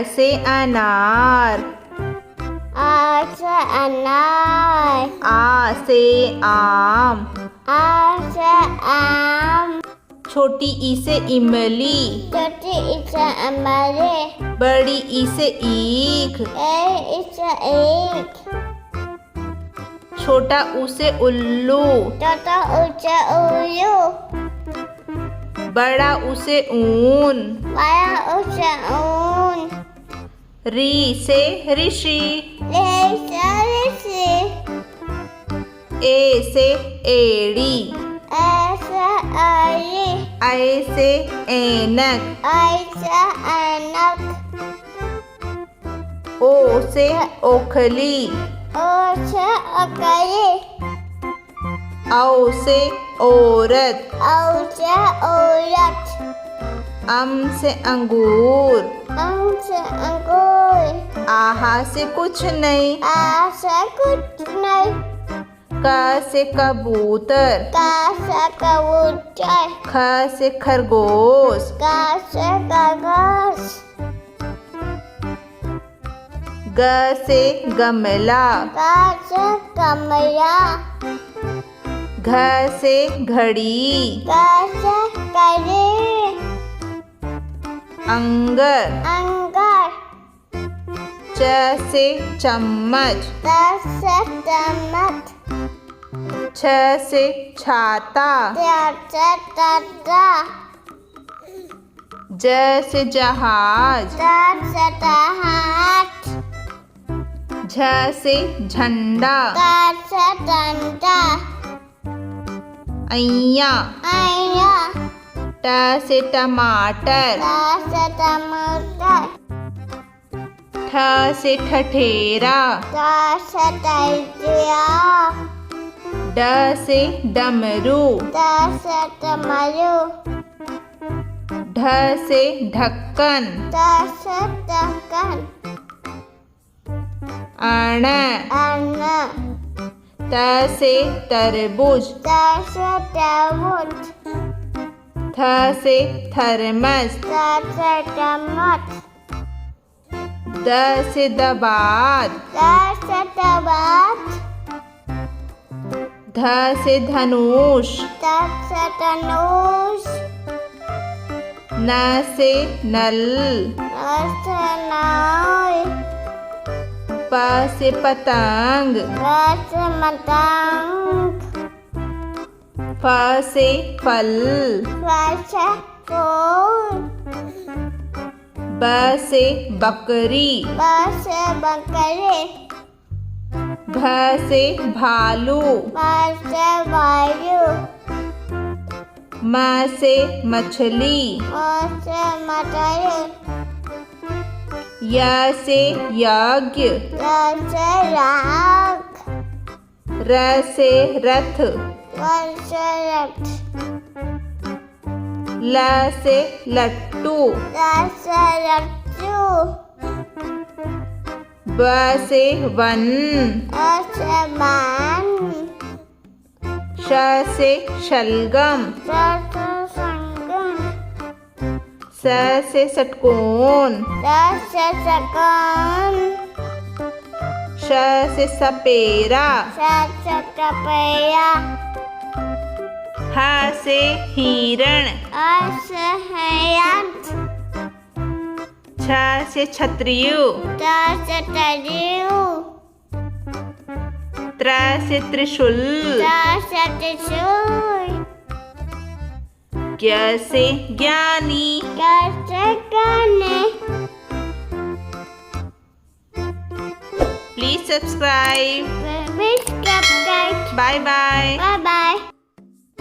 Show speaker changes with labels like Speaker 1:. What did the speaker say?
Speaker 1: से अनार,
Speaker 2: आ से अनार,
Speaker 1: आ से आम,
Speaker 2: आ से आम,
Speaker 1: छोटी ई से इमली,
Speaker 2: छोटी ई से अमरे,
Speaker 1: बड़ी ई से ईख,
Speaker 2: ए ई से एक,
Speaker 1: छोटा ऊ से उल्लू,
Speaker 2: छोटा ऊ से उल्लू,
Speaker 1: बड़ा ऊ से ऊन,
Speaker 2: बड़ा ऊ से ऊन,
Speaker 1: री से ऋषि,
Speaker 2: ले से ऋषि,
Speaker 1: ए से एड़ी,
Speaker 2: ए से आरी,
Speaker 1: ऐ से ऐनक,
Speaker 2: आई से ऐनक,
Speaker 1: ओ से ओखली,
Speaker 2: ओ से ओकरी,
Speaker 1: औ से औरत,
Speaker 2: औ से औरत,
Speaker 1: अम से अंगूर,
Speaker 2: अं से अंगूर,
Speaker 1: आहा से कुछ नहीं,
Speaker 2: आ से कुछ नहीं,
Speaker 1: क से कबूतर,
Speaker 2: का से कबूतर,
Speaker 1: ख से खरगोश,
Speaker 2: का से कागज,
Speaker 1: ग से गमला,
Speaker 2: का से कमरा,
Speaker 1: घ से घड़ी,
Speaker 2: का से करी,
Speaker 1: अंगर,
Speaker 2: अंगर,
Speaker 1: च से चम्मच,
Speaker 2: का से चम्मच,
Speaker 1: छ से छाता,
Speaker 2: त्या से ताता,
Speaker 1: ज से जहाज,
Speaker 2: ता से तहात,
Speaker 1: झ से झंडा,
Speaker 2: ता से डंडा,
Speaker 1: ऐया,
Speaker 2: आया,
Speaker 1: ट से टमाटर,
Speaker 2: ता से टमाटर,
Speaker 1: ठ से ठठेरा,
Speaker 2: ता से तैजिया,
Speaker 1: ड से डमरू,
Speaker 2: ता से टमरू,
Speaker 1: ढ से ढक्कन,
Speaker 2: ता से ढक्कन,
Speaker 1: अण,
Speaker 2: अन्ना,
Speaker 1: त से तरबूज,
Speaker 2: ता से तरबूज,
Speaker 1: थ से थर्मस,
Speaker 2: ता से चम्मच,
Speaker 1: द से दबात,
Speaker 2: ता से टबात,
Speaker 1: ध से धनुष,
Speaker 2: ता से धनुष,
Speaker 1: न से नल,
Speaker 2: ता से नाव,
Speaker 1: प से पतंग,
Speaker 2: ता से मतंग,
Speaker 1: फ से फल,
Speaker 2: ता से फूल,
Speaker 1: ब से बकरी,
Speaker 2: ब से बकरी,
Speaker 1: भ से भालू,
Speaker 2: ब से वायु,
Speaker 1: म से मछली,
Speaker 2: म से मछली,
Speaker 1: य से यज्ञ,
Speaker 2: र से राग,
Speaker 1: र से रथ,
Speaker 2: व से रथ,
Speaker 1: ल से लट्टू,
Speaker 2: र से लट्टू,
Speaker 1: ब से वन,
Speaker 2: अ से बान,
Speaker 1: श से शलगम,
Speaker 2: स से संगम,
Speaker 1: स से षटकोण,
Speaker 2: स से सकन,
Speaker 1: श से सपेरा,
Speaker 2: स से कपया,
Speaker 1: ह से हिरण,
Speaker 2: अ से हयंत,
Speaker 1: छ से छतरियु,
Speaker 2: ता से तरियु,
Speaker 1: त्र से त्रिशूल,
Speaker 2: ता से त्रिशूल,
Speaker 1: ज्ञ से ज्ञानी।
Speaker 2: क से काने।
Speaker 1: Please subscribe.
Speaker 2: Please subscribe.
Speaker 1: Bye bye.
Speaker 2: Bye bye.